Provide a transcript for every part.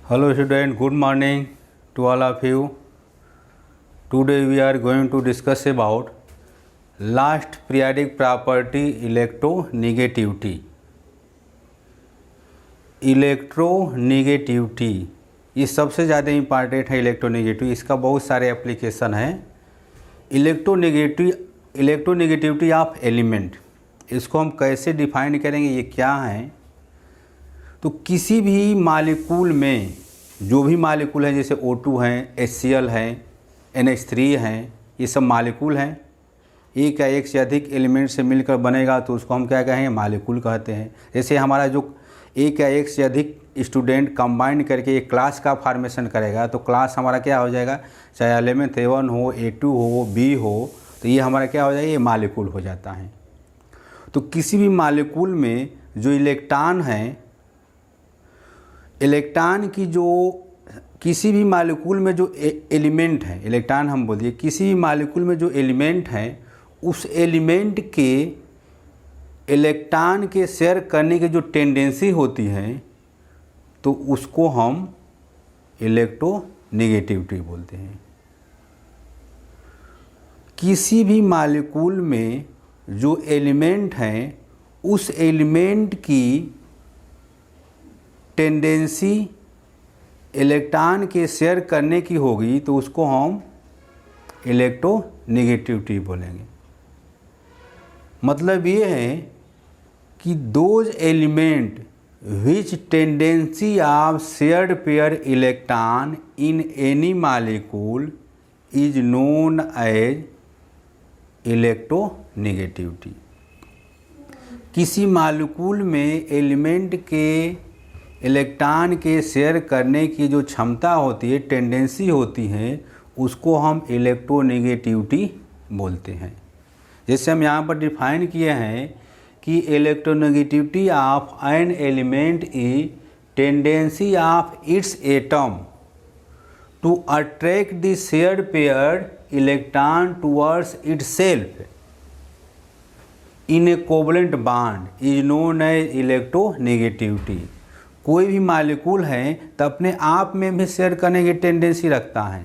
Hello student, good morning to all of you. Today we are going to discuss about last periodic property electronegativity. Electronegativity ये सबसे ज़्यादा important है। Electronegative इसका बहुत सारे application हैं। इलेक्ट्रोनेगेटिविटी ऑफ एलिमेंट, इसको हम कैसे डिफाइन करेंगे, ये क्या है। तो किसी भी मालिक्यूल में जो भी मालिक्यूल हैं, जैसे O2 हैं, HCl हैं, NH3 हैं, ये सब मालिक्यूल हैं। एक या एक से अधिक एलिमेंट से मिलकर बनेगा तो उसको हम क्या कहेंगे, मालिक्यूल कहते हैं। जैसे हमारा जो एक या एक से अधिक स्टूडेंट कंबाइन करके एक क्लास का फॉर्मेशन करेगा तो क्लास हमारा क्या हो जाएगा, चाहे एलिमेंट A1 हो, A2 हो, B हो, तो ये हमारा क्या हो जाएगा, ये मालिक्यूल हो जाता है। तो किसी भी मालिक्यूल में जो इलेक्ट्रॉन हैं, इलेक्ट्रॉन की जो किसी भी मालिक्यूल में जो एलिमेंट है, इलेक्ट्रॉन हम बोलिए, किसी भी मालिक्यूल में जो एलिमेंट है उस एलिमेंट के इलेक्ट्रॉन के शेयर करने की जो टेंडेंसी होती है तो उसको हम इलेक्ट्रोनेगेटिविटी बोलते हैं। किसी भी मालिक्यूल में जो एलिमेंट हैं उस एलिमेंट की टेंडेंसी इलेक्ट्रॉन के शेयर करने की होगी तो उसको हम इलेक्ट्रोनेगेटिविटी बोलेंगे। मतलब ये है कि those element which tendency of shared pair electron in any molecule is known as electronegativity. किसी मालिक्यूल में एलिमेंट के इलेक्ट्रॉन के शेयर करने की जो क्षमता होती है, टेंडेंसी होती है, उसको हम इलेक्ट्रोनेगेटिविटी बोलते हैं। जैसे हम यहाँ पर डिफाइन किए हैं कि electronegativity of an element is tendency of its atom to attract the shared pair electron towards itself in a covalent bond is known as electronegativity. कोई भी मालिक्यूल है तो अपने आप में भी शेयर करने की टेंडेंसी रखता है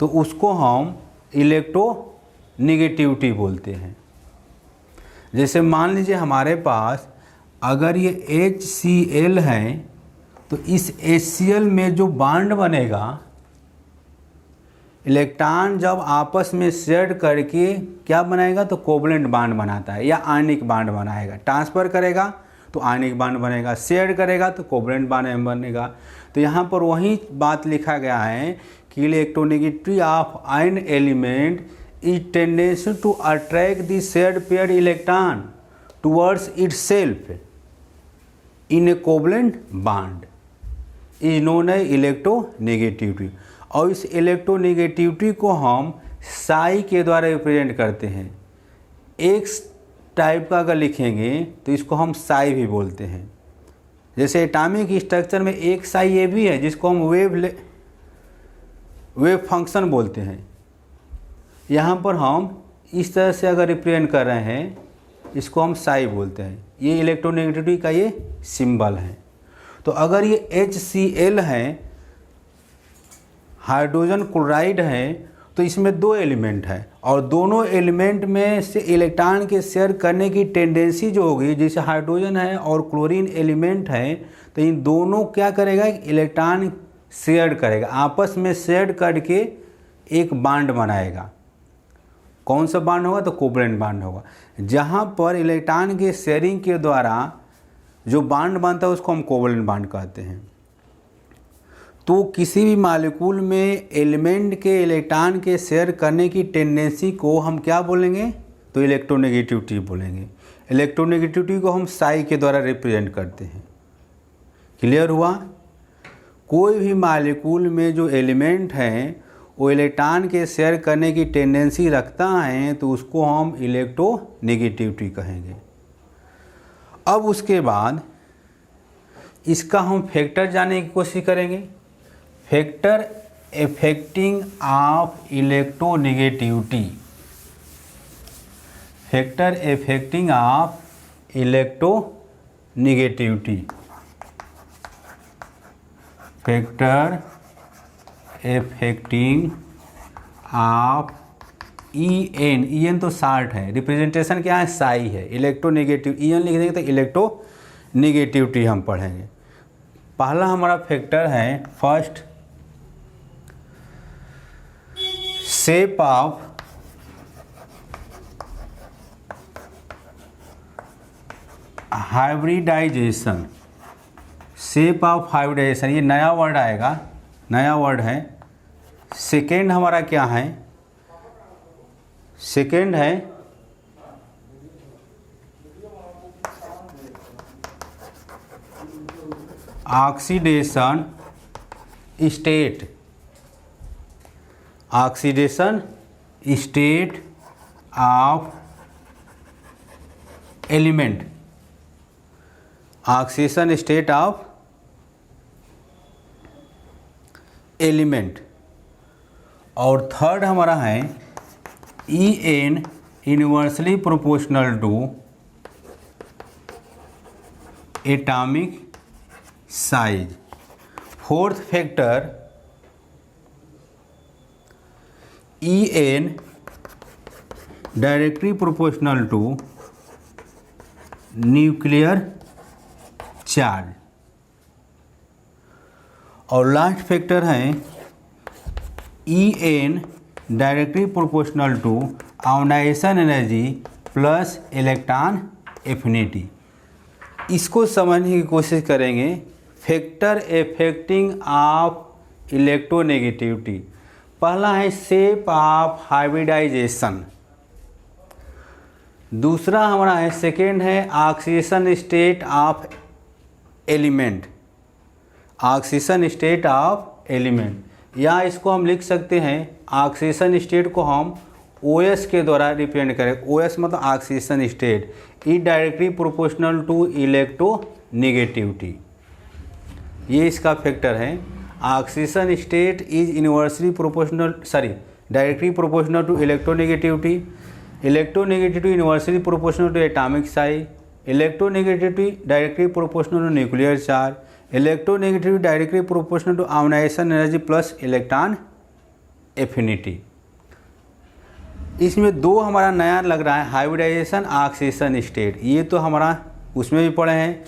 तो उसको हम इलेक्ट्रोनेगेटिविटी बोलते हैं। जैसे मान लीजिए हमारे पास अगर ये HCl है तो इस HCl में जो बॉन्ड बनेगा, इलेक्ट्रॉन जब आपस में शेयर करके क्या बनाएगा तो कोवलेंट बॉन्ड बनाता है या आयनिक बॉन्ड बनाएगा। ट्रांसफ़र करेगा तो आयनिक बॉन्ड बनेगा, शेयर करेगा तो कोवलेंट बॉन्ड बनेगा। तो यहाँ पर वही बात लिखा गया है कि electronegativity of an element is tendency to attract the shared pair electron towards itself in a covalent bond is known as electronegativity. और इस इलेक्ट्रोनेगेटिविटी को हम साई के द्वारा रिप्रेजेंट करते हैं। एक्स टाइप का अगर लिखेंगे तो इसको हम साई भी बोलते हैं। जैसे एटॉमिक स्ट्रक्चर में एक साई ये भी है जिसको हम वेव फंक्शन बोलते हैं। यहाँ पर हम इस तरह से अगर रिप्रेजेंट कर रहे हैं, इसको हम साई बोलते हैं। ये इलेक्ट्रोनेगेटिविटी का ये सिंबल है। तो अगर ये HCl है, हाइड्रोजन क्लोराइड है, तो इसमें दो एलिमेंट है और दोनों एलिमेंट में से इलेक्ट्रॉन के शेयर करने की टेंडेंसी जो होगी, जैसे हाइड्रोजन है और क्लोरीन एलिमेंट है, तो इन दोनों क्या करेगा, इलेक्ट्रॉन शेयर करेगा, आपस में शेयर करके एक बॉन्ड बनाएगा। कौन सा बॉन्ड होगा तो कोवलेंट बॉन्ड होगा। जहाँ पर इलेक्ट्रॉन के शेयरिंग के द्वारा जो बॉन्ड बनता है उसको हम कोवलेंट बॉन्ड कहते हैं। तो किसी भी मालिक्यूल में एलिमेंट के इलेक्ट्रॉन के शेयर करने की टेंडेंसी को हम क्या बोलेंगे तो इलेक्ट्रोनेगेटिविटी बोलेंगे। इलेक्ट्रोनेगेटिविटी को हम साई के द्वारा रिप्रेजेंट करते हैं। क्लियर हुआ। कोई भी मालिक्यूल में जो एलिमेंट हैं वो इलेक्ट्रॉन के शेयर करने की टेंडेंसी रखता है तो उसको हम इलेक्ट्रोनेगेटिविटी कहेंगे। अब उसके बाद इसका हम फैक्टर जानने की कोशिश करेंगे। Factor affecting of electronegativity, factor affecting of electronegativity. Factor effecting of EN तो शार्ट है, रिप्रेजेंटेशन क्या है, साई है, इलेक्ट्रोनेगेटिव EN लिख देंगे तो इलेक्ट्रोनेगेटिविटी हम पढ़ेंगे। पहला हमारा फैक्टर है first, shape of hybridization, shape of hybridization, ये नया वर्ड आएगा, नया वर्ड है। सेकेंड हमारा क्या है, सेकेंड है oxidation state, oxidation state of element, oxidation state of element. और थर्ड हमारा है EN inversely proportional to atomic size. Fourth factor EN directly proportional to nuclear charge. और लास्ट फैक्टर है EN directly proportional to ionization energy plus electron affinity. इसको समझने की कोशिश करेंगे। फैक्टर इफेक्टिंग ऑफ इलेक्ट्रोनेगेटिविटी, पहला है शेप ऑफ हाइब्रिडाइजेशन, दूसरा हमारा है सेकेंड है oxidation state of element, oxidation state of element, या इसको हम लिख सकते हैं ऑक्सीडेशन स्टेट को हम OS के द्वारा रिप्रेजेंट करें। OS मतलब oxidation state, is directly proportional to electronegativity, ये इसका फैक्टर है। Oxidation state is inversely proportional, sorry directly proportional to electronegativity, electronegativity inversely proportional to atomic size, electronegativity directly proportional to nuclear charge, electronegativity directly proportional to ionization energy plus electron affinity. इसमें दो हमारा नया लग रहा है, hybridisation oxidation state, ये तो हमारा उसमें भी पढ़े हैं।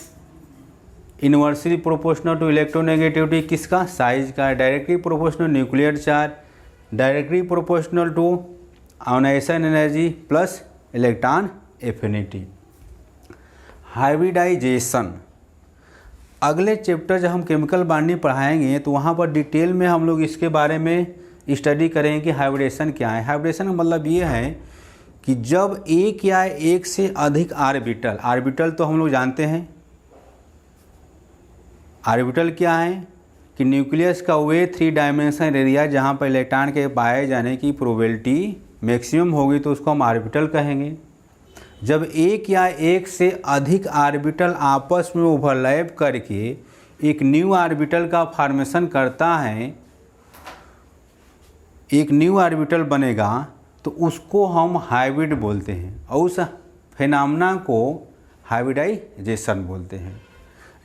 इनवर्सली प्रोपोर्शनल टू इलेक्ट्रोनेगेटिविटी किसका, साइज का, directly proportional nuclear charge, directly proportional to ionization energy plus electron affinity. Hybridization अगले चैप्टर जब हम केमिकल बॉन्डिंग पढ़ाएंगे तो वहाँ पर डिटेल में हम लोग इसके बारे में स्टडी करेंगे कि हाइब्रिडेशन क्या है। हाइब्रिडेशन का मतलब ये है कि जब एक या एक से अधिक ऑर्बिटल, ऑर्बिटल तो हम लोग जानते हैं, ऑर्बिटल क्या है कि न्यूक्लियस का वे 3 डायमेंशनल एरिया जहाँ पर इलेक्ट्रॉन के पाए जाने की प्रोबेबिलिटी मैक्सिमम होगी तो उसको हम ऑर्बिटल कहेंगे। जब एक या एक से अधिक ऑर्बिटल आपस में ओवरलैप करके एक न्यू ऑर्बिटल का फॉर्मेशन करता है, एक न्यू ऑर्बिटल बनेगा तो उसको हम हाइब्रिड बोलते हैं और उस फिनोमेना को हाइब्रिडाइजेशन बोलते हैं।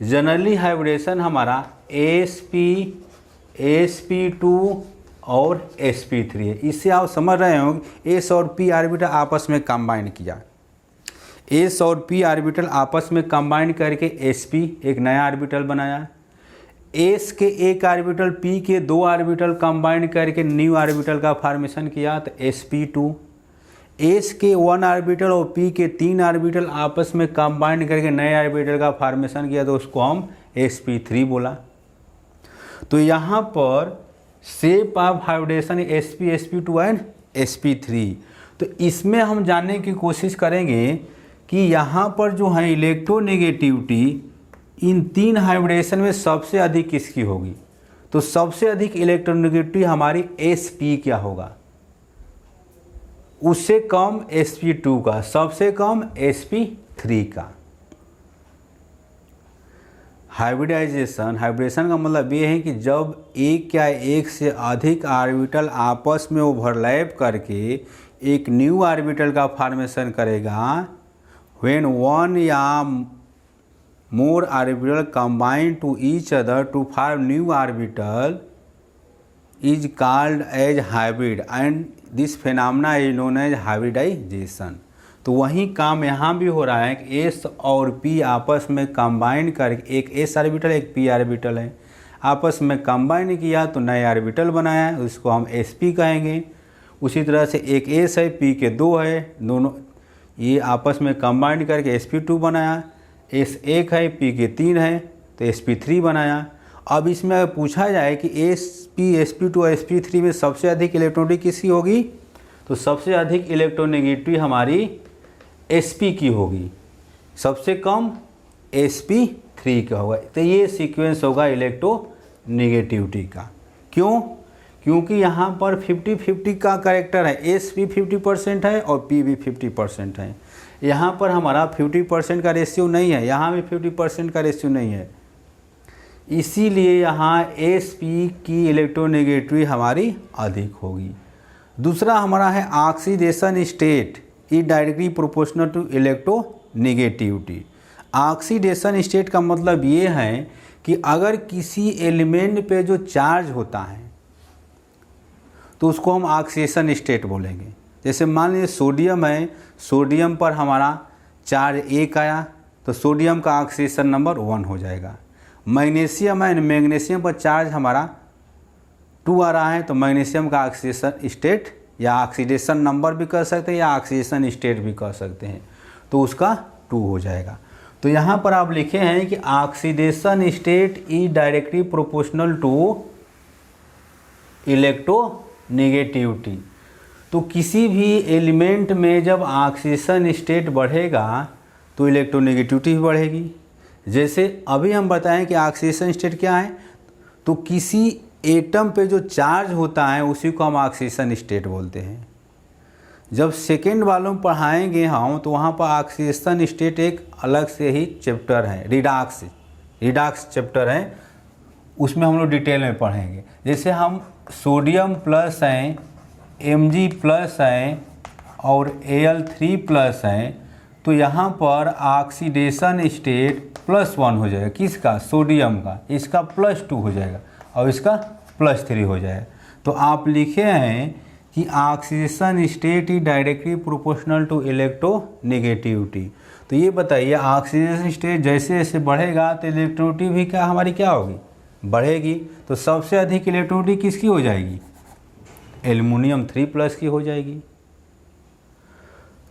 जनरली हाइब्रिडेशन हमारा sp2 और sp3 है। इससे आप समझ रहे हो S और P ऑर्बिटल आपस में कंबाइन किया, S और P ऑर्बिटल आपस में कंबाइन करके sp एक नया ऑर्बिटल बनाया, S के एक ऑर्बिटल P के 2 ऑर्बिटल कंबाइन करके न्यू ऑर्बिटल का फॉर्मेशन किया तो sp2, S के 1 ऑर्बिटल और P के 3 ऑर्बिटल आपस में कंबाइन करके नए ऑर्बिटल का फॉर्मेशन किया तो उसको हम sp3 बोला। तो यहाँ पर shape of hybridization sp, sp2 and sp3। तो इसमें हम जानने की कोशिश करेंगे कि यहाँ पर जो है इलेक्ट्रोनेगेटिविटी इन 3 हाइब्रिडेशन में सबसे अधिक किसकी होगी। तो सबसे अधिक इलेक्ट्रोनेगेटिविटी हमारी sp क्या होगा, उससे कम sp2 का, सबसे कम sp3 का। हाइब्रिडेशन का मतलब ये है कि जब एक या एक से अधिक ऑर्बिटल आपस में ओवरलैप करके एक न्यू ऑर्बिटल का फॉर्मेशन करेगा, व्हेन वन या more orbital combine to each other to form new orbital is called as hybrid and this phenomena is known as hybridization। तो वही काम यहाँ भी हो रहा है कि एस और पी आपस में कंबाइन करके, एक एस ऑर्बिटल एक पी ऑर्बिटल है, आपस में कंबाइन किया तो नए ऑर्बिटल बनाया, उसको हम एस पी कहेंगे। उसी तरह से एक एस है, पी के दो है, दोनों ये आपस में कंबाइन करके एस पी टू बनाया। एस एक है, पी के तीन है तो एस पी थ्री बनाया। अब इसमें अगर पूछा जाए कि एस पी टू और एस पी थ्री में सबसे अधिक इलेक्ट्रोनेगेटिविटी किसकी होगी, तो सबसे अधिक इलेक्ट्रोनेगेटिविटी हमारी एस पी की होगी, सबसे कम एस पी थ्री का होगा। तो ये सीक्वेंस होगा इलेक्ट्रोनेगेटिविटी का। क्यों? क्योंकि यहाँ पर 50-50 का कैरेक्टर है, एस भी 50% है और पी भी 50% है। यहाँ पर हमारा 50% का रेशियो नहीं है, यहाँ भी 50% का रेशियो नहीं है, इसीलिए यहाँ एस पी की इलेक्ट्रोनेगेटिविटी हमारी अधिक होगी। दूसरा हमारा है oxidation state is directly proportional to electronegativity. Oxidation state का मतलब ये है कि अगर किसी एलिमेंट पे जो चार्ज होता है तो उसको हम ऑक्सीडेशन स्टेट बोलेंगे। जैसे मान लीजिए सोडियम है, सोडियम पर हमारा चार्ज 1 आया तो सोडियम का ऑक्सीडेशन नंबर 1 हो जाएगा। मैग्नीशियम है, मैग्नीशियम पर चार्ज हमारा 2 आ रहा है तो मैग्नीशियम का ऑक्सीडेशन स्टेट या ऑक्सीडेशन नंबर भी कह सकते हैं या ऑक्सीडेशन स्टेट भी कह सकते हैं, तो उसका 2 हो जाएगा। तो यहाँ पर आप लिखे हैं कि oxidation state is directly proportional to electronegativity. तो किसी भी एलिमेंट में जब ऑक्सीडेशन स्टेट बढ़ेगा तो इलेक्ट्रोनेगेटिविटी भी बढ़ेगी। जैसे अभी हम बताएं कि ऑक्सीडेशन स्टेट क्या है, तो किसी एटम पे जो चार्ज होता है उसी को हम ऑक्सीडेशन स्टेट बोलते हैं। जब सेकेंड वालों में पढ़ाएंगे हम तो वहाँ पर ऑक्सीडेशन स्टेट एक अलग से ही चैप्टर है, रिडॉक्स चैप्टर है, उसमें हम लोग डिटेल में पढ़ेंगे। जैसे हम सोडियम प्लस हैं, Mg प्लस हैं और Al3 प्लस हैं, तो यहाँ पर ऑक्सीडेशन स्टेट +1 हो जाएगा। किसका? सोडियम का। इसका +2 हो जाएगा और इसका +3 हो जाएगा। तो आप लिखे हैं कि oxidation state is directly proportional to electronegativity. तो ये बताइए ऑक्सीडेशन स्टेट जैसे जैसे बढ़ेगा तो इलेक्ट्रोनेगेटिविटी भी क्या हमारी क्या होगी? बढ़ेगी। तो सबसे अधिक इलेक्ट्रोनेगेटिविटी किसकी हो जाएगी? एल्युमिनियम 3+ की हो जाएगी।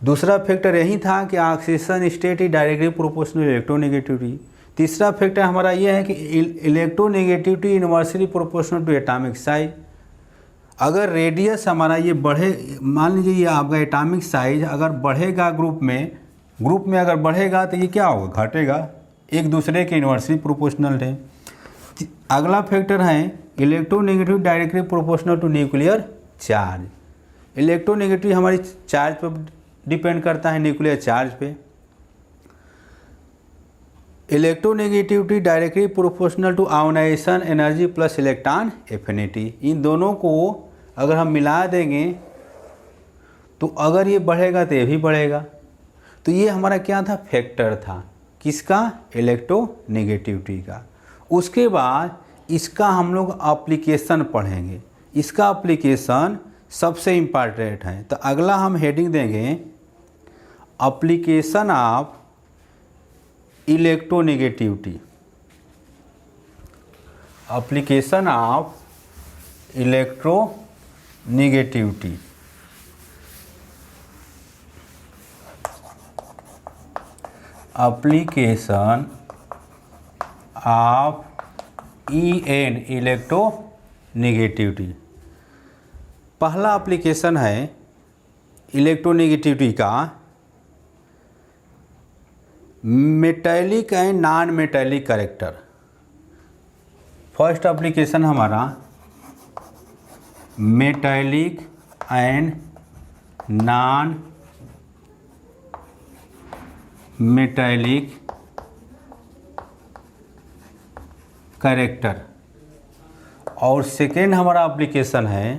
दूसरा फैक्टर यही था कि oxidation state is directly proportional electronegativity. तीसरा फैक्टर हमारा ये है कि electronegativity inversely proportional to atomic size. अगर रेडियस हमारा ये बढ़े, मान लीजिए ये आपका एटॉमिक साइज अगर बढ़ेगा ग्रुप में अगर बढ़ेगा तो ये क्या होगा? घटेगा, एक दूसरे के इनवर्सली प्रोपोर्शनल है। अगला फैक्टर है electronegativity directly proportional to nuclear charge. Electronegativity हमारी चार्ज पर डिपेंड करता है, न्यूक्लियर चार्ज पे। Electronegativity directly proportional to ionization energy plus electron affinity. इन दोनों को अगर हम मिला देंगे तो अगर ये बढ़ेगा तो ये भी बढ़ेगा। तो ये हमारा क्या था? फैक्टर था। किसका? इलेक्ट्रोनेगेटिविटी का। उसके बाद इसका हम लोग एप्लीकेशन पढ़ेंगे। इसका एप्लीकेशन सबसे इम्पॉर्टेंट है। तो अगला हम हेडिंग देंगे application of electronegativity. Application of electronegativity. Application ऑफ EN इलेक्ट्रोनेगेटिविटी। पहला एप्लीकेशन है इलेक्ट्रोनेगेटिविटी का metallic and non metallic character. First application हमारा metallic and non metallic character. और सेकेंड हमारा एप्लीकेशन है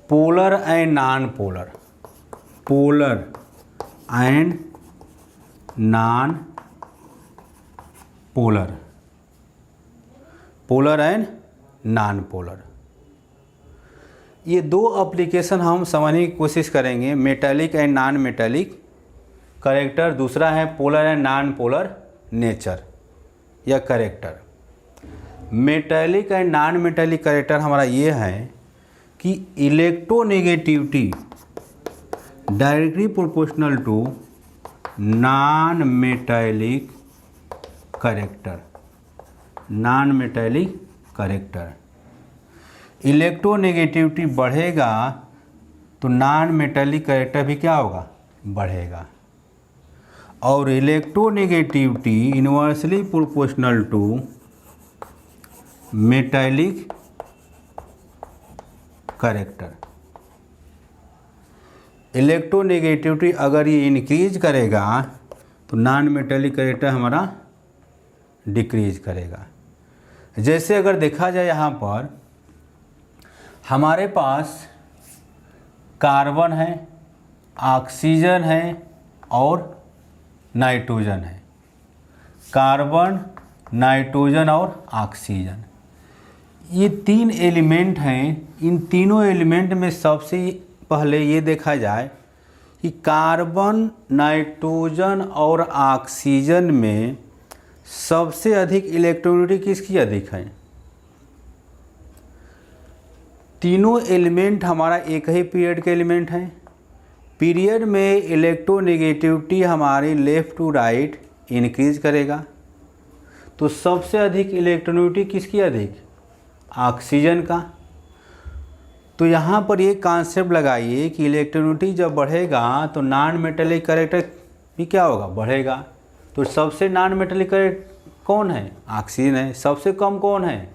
polar and non polar. Polar and non polar, polar and non polar. ये दो एप्लीकेशन हम समझने की कोशिश करेंगे, metallic and non metallic character, दूसरा है polar and non polar nature या character. Metallic and non metallic character हमारा ये है कि electronegativity directly proportional to non metallic character, non metallic character. Electronegativity बढ़ेगा तो नॉन मेटालिक करेक्टर भी क्या होगा, बढ़ेगा। और electronegativity inversely proportional to metallic character. Electronegativity अगर ये इंक्रीज करेगा तो नॉन मेटालिक करेक्टर हमारा डिक्रीज करेगा। जैसे अगर देखा जाए यहाँ पर हमारे पास कार्बन है, ऑक्सीजन है और नाइट्रोजन है। कार्बन, नाइट्रोजन और ऑक्सीजन, ये तीन एलिमेंट हैं। इन तीनों एलिमेंट में सबसे पहले ये देखा जाए कि कार्बन, नाइट्रोजन और ऑक्सीजन में सबसे अधिक इलेक्ट्रोनेगेटिविटी किसकी अधिक है। तीनों एलिमेंट हमारा एक ही पीरियड के एलिमेंट हैं। पीरियड में इलेक्ट्रोनेगेटिविटी हमारी लेफ़्ट टू राइट इंक्रीज करेगा। तो सबसे अधिक इलेक्ट्रोनेगेटिविटी किसकी अधिक, ऑक्सीजन का। तो यहाँ पर ये कॉन्सेप्ट लगाइए कि इलेक्ट्रोनेगेटिविटी जब बढ़ेगा तो नॉन मेटालिक करेक्टर भी क्या होगा, बढ़ेगा। तो सबसे नॉन मेटालिक करेक्टर कौन है, ऑक्सीजन है। सबसे कम कौन है,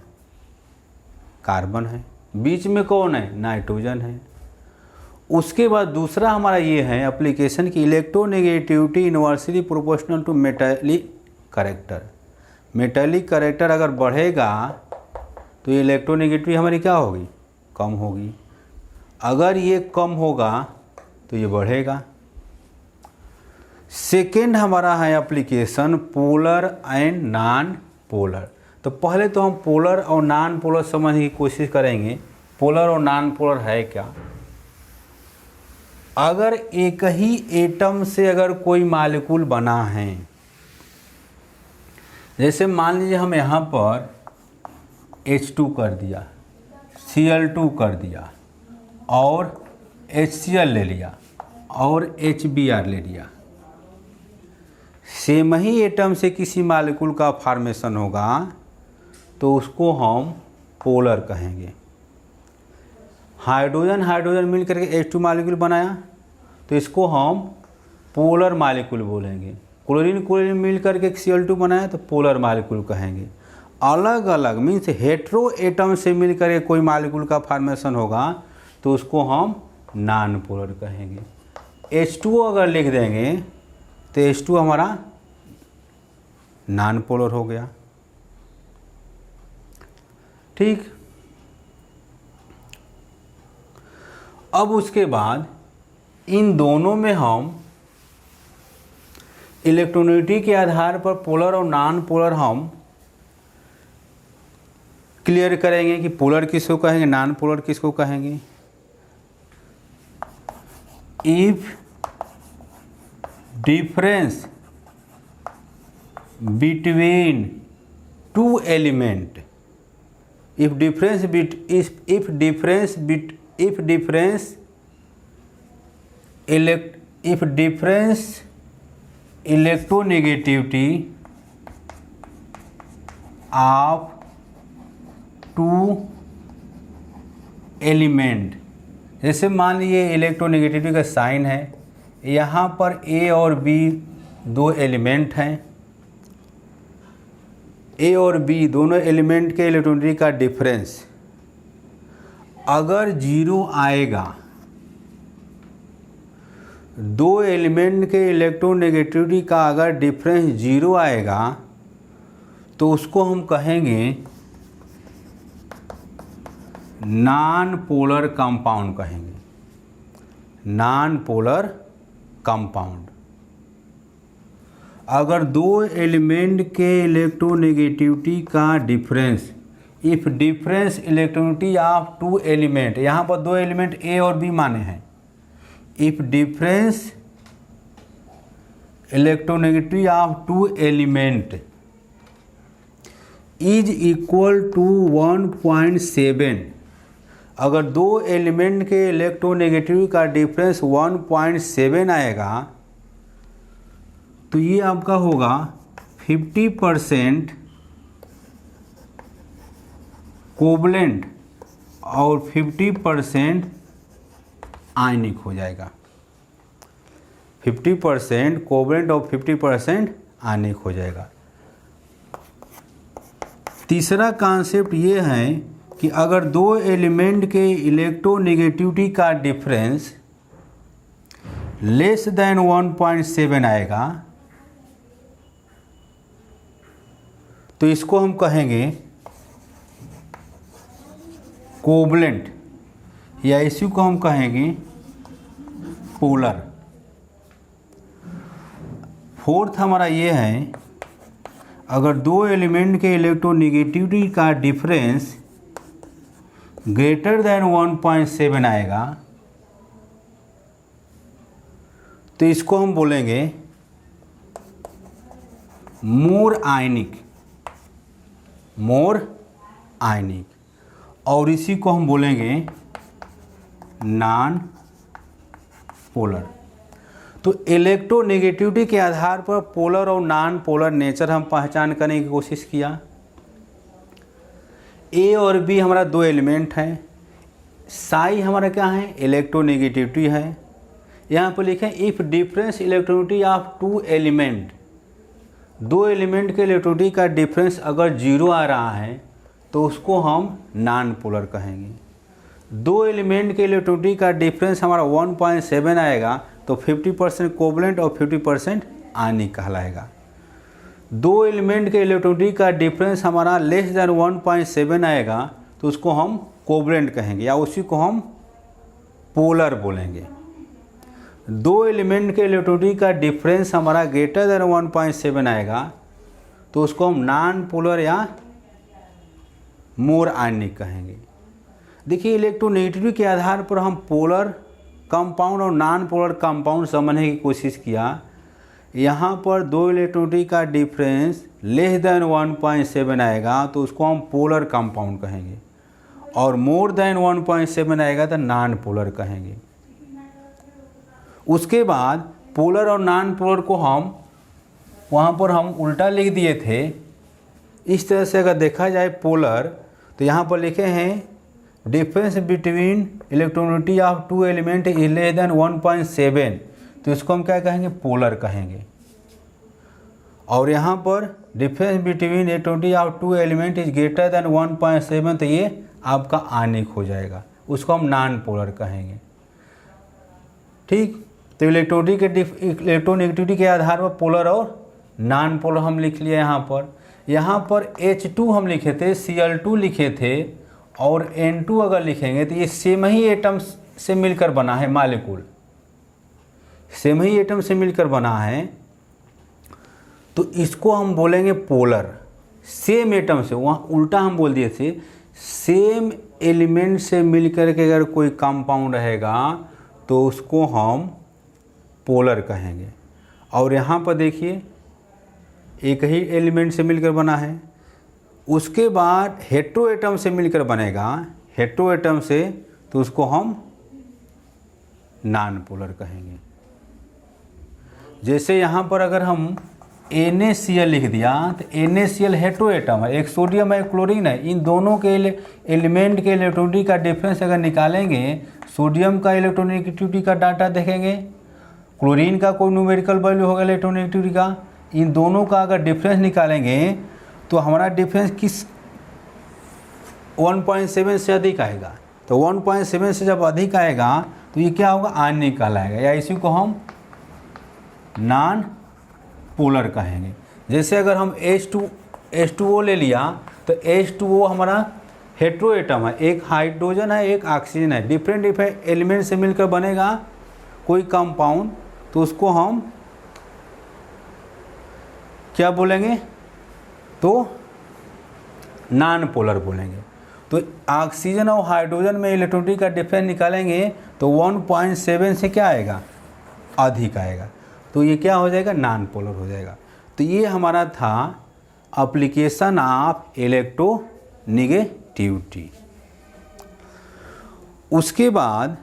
कार्बन है। बीच में कौन है, नाइट्रोजन है। उसके बाद दूसरा हमारा ये है एप्लीकेशन की electronegativity inversely proportional to metallic character. Metallic character अगर बढ़ेगा तो इलेक्ट्रोनेगेटिविटी हमारी क्या होगी, कम होगी। अगर ये कम होगा तो ये बढ़ेगा। सेकेंड हमारा है application polar and non polar. तो पहले तो हम पोलर और नॉन पोलर समझने की कोशिश करेंगे। पोलर और नॉन पोलर है क्या। अगर एक ही एटम से अगर कोई मॉलिक्यूल बना है, जैसे मान लीजिए हम यहाँ पर H2 कर दिया, Cl2 कर दिया और HCl ले लिया और HBr ले लिया। सेम ही एटम से किसी मॉलिक्यूल का फॉर्मेशन होगा तो उसको हम पोलर कहेंगे। हाइड्रोजन हाइड्रोजन मिल करके H2 मॉलिक्यूल बनाया तो इसको हम पोलर मॉलिक्यूल बोलेंगे। क्लोरीन क्लोरीन मिल करके Cl2 बनाया तो पोलर मॉलिक्यूल कहेंगे। अलग अलग मीन्स हेट्रो एटम से मिल करके कोई मॉलिक्यूल का फॉर्मेशन होगा तो उसको हम नॉन पोलर कहेंगे। H2O अगर लिख देंगे तो H2 हमारा नॉन पोलर हो गया। ठीक। अब उसके बाद इन दोनों में हम इलेक्ट्रोनेगेटिविटी के आधार पर पोलर और नॉन पोलर हम क्लियर करेंगे कि पोलर किसको कहेंगे, नॉन पोलर किसको कहेंगे। If difference between two element, if difference electronegativity of two element, जैसे मान लीजिए इलेक्ट्रोनेगेटिविटी का साइन है, यहाँ पर ए और बी दो एलिमेंट हैं। ए और बी दोनों एलिमेंट के इलेक्ट्रोनेगेटिविटी का डिफरेंस अगर जीरो आएगा, दो एलिमेंट के इलेक्ट्रोनेगेटिविटी का अगर डिफरेंस जीरो आएगा तो उसको हम कहेंगे नॉन पोलर कंपाउंड कहेंगे, नॉन पोलर कंपाउंड। अगर दो एलिमेंट के इलेक्ट्रोनेगेटिविटी का difference, if difference electronegativity of two element, यहाँ पर दो एलिमेंट ए और बी माने हैं, if difference electronegativity of two element is equal to 1.7, अगर दो एलिमेंट के इलेक्ट्रोनेगेटिविटी का डिफरेंस 1.7 आएगा तो ये आपका होगा 50% कोवलेंट और 50% आयनिक हो जाएगा। 50% कोवलेंट और 50% आयनिक हो जाएगा। तीसरा कॉन्सेप्ट ये है कि अगर दो एलिमेंट के इलेक्ट्रोनेगेटिविटी का डिफरेंस लेस देन 1.7 आएगा तो इसको हम कहेंगे कोवलेंट, या इसी को हम कहेंगे पोलर। फोर्थ हमारा ये है, अगर दो एलिमेंट के इलेक्ट्रोनेगेटिविटी का डिफरेंस ग्रेटर देन 1.7 आएगा तो इसको हम बोलेंगे मोर आयनिक, मोर आयनिक, और इसी को हम बोलेंगे नॉन पोलर। तो इलेक्ट्रोनेगेटिविटी के आधार पर पोलर और नॉन पोलर नेचर हम पहचान करने की कोशिश किया। ए और बी हमारा दो एलिमेंट हैं, साई हमारा क्या है, इलेक्ट्रोनेगेटिविटी है। यहाँ पर लिखें if difference electronegativity of two element, दो एलिमेंट के इलेक्ट्रोनेगेटिविटी का डिफरेंस अगर 0 आ रहा है तो उसको हम नॉन पोलर कहेंगे। दो एलिमेंट के इलेक्ट्रोनेगेटिविटी का डिफरेंस हमारा 1.7 आएगा तो 50% कोवलेंट और 50% आयनिक कहलाएगा। दो एलिमेंट के इलेक्ट्रोनेगेटिविटी का डिफरेंस हमारा लेस देन 1.7 आएगा तो उसको हम कोवलेंट कहेंगे, या उसी को हम पोलर बोलेंगे। दो एलिमेंट के इलेक्ट्रोनेगेटिविटी का डिफरेंस हमारा ग्रेटर देन 1.7 आएगा तो उसको हम नॉन पोलर या मोर आयनिक कहेंगे। देखिए इलेक्ट्रोनेगेटिविटी के आधार पर हम पोलर कंपाउंड और नॉन पोलर कंपाउंड समझने की कोशिश किया। यहाँ पर दो इलेक्ट्रोनेगेटिविटी का डिफरेंस लेस देन 1.7 आएगा तो उसको हम पोलर कंपाउंड कहेंगे, और मोर देन 1.7 आएगा तो नॉन पोलर कहेंगे। उसके बाद पोलर और नॉन पोलर को हम वहाँ पर हम उल्टा लिख दिए थे। इस तरह से अगर देखा जाए पोलर तो यहाँ पर लिखे हैं difference between electronegativity of two element is less than 1.7, तो इसको हम क्या कहेंगे, पोलर कहेंगे। और यहाँ पर difference between electronegativity of two element is greater than 1.7, तो ये आपका आयनिक हो जाएगा, उसको हम नॉन पोलर कहेंगे। ठीक, तो इलेक्ट्रोनेगेटिविटी के आधार पर पोलर और नॉन पोलर हम लिख लिए। यहाँ पर H2 हम लिखे थे, Cl2 लिखे थे, और N2 अगर लिखेंगे तो ये सेम ही एटम्स से मिलकर बना है, मालिक्यूल सेम ही एटम से मिलकर बना है, तो इसको हम बोलेंगे पोलर। सेम एटम से, वहाँ उल्टा हम बोल दिए थे, सेम एलिमेंट से मिलकर के अगर कोई कंपाउंड रहेगा तो उसको हम पोलर कहेंगे। और यहाँ पर देखिए एक ही एलिमेंट से मिलकर बना है, उसके बाद हेटेरो एटम से मिलकर बनेगा, हेटेरो एटम से, तो उसको हम नॉन पोलर कहेंगे। जैसे यहाँ पर अगर हम NaCl लिख दिया तो NaCl हेटेरो एटम है, एक सोडियम है एक क्लोरीन है, इन दोनों के एलिमेंट के इलेक्ट्रोनेगेटिविटी का डिफरेंस अगर निकालेंगे, सोडियम का इलेक्ट्रोनेगेटिविटी का डाटा देखेंगे, क्लोरीन का कोई न्यूमेरिकल वैल्यू होगा इलेक्ट्रोनेगेटिविटी का, इन दोनों का अगर डिफरेंस निकालेंगे तो हमारा डिफरेंस किस 1.7 से अधिक आएगा। तो 1.7 से जब अधिक आएगा तो ये क्या होगा, आयनिक कहलाएगा, या इसी को हम नॉन पोलर कहेंगे। जैसे अगर हम H2O ले लिया तो H2O हमारा हेटेरो एटम है, एक हाइड्रोजन है एक ऑक्सीजन है, डिफरेंट एलिमेंट से मिलकर बनेगा कोई कंपाउंड, तो उसको हम क्या बोलेंगे, तो नॉन पोलर बोलेंगे। तो ऑक्सीजन और हाइड्रोजन में इलेक्ट्रोनेगेटिविटी का डिफरेंस निकालेंगे तो 1.7 से क्या आएगा, अधिक आएगा, तो ये क्या हो जाएगा, नॉन पोलर हो जाएगा। तो ये हमारा था एप्लीकेशन ऑफ इलेक्ट्रोनेगेटिविटी। उसके बाद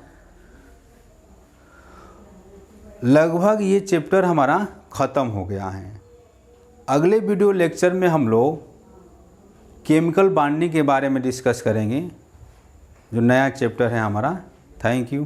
लगभग ये चैप्टर हमारा ख़त्म हो गया है। अगले वीडियो लेक्चर में हम लोग केमिकल बॉन्डिंग के बारे में डिस्कस करेंगे, जो नया चैप्टर है हमारा। Thank you.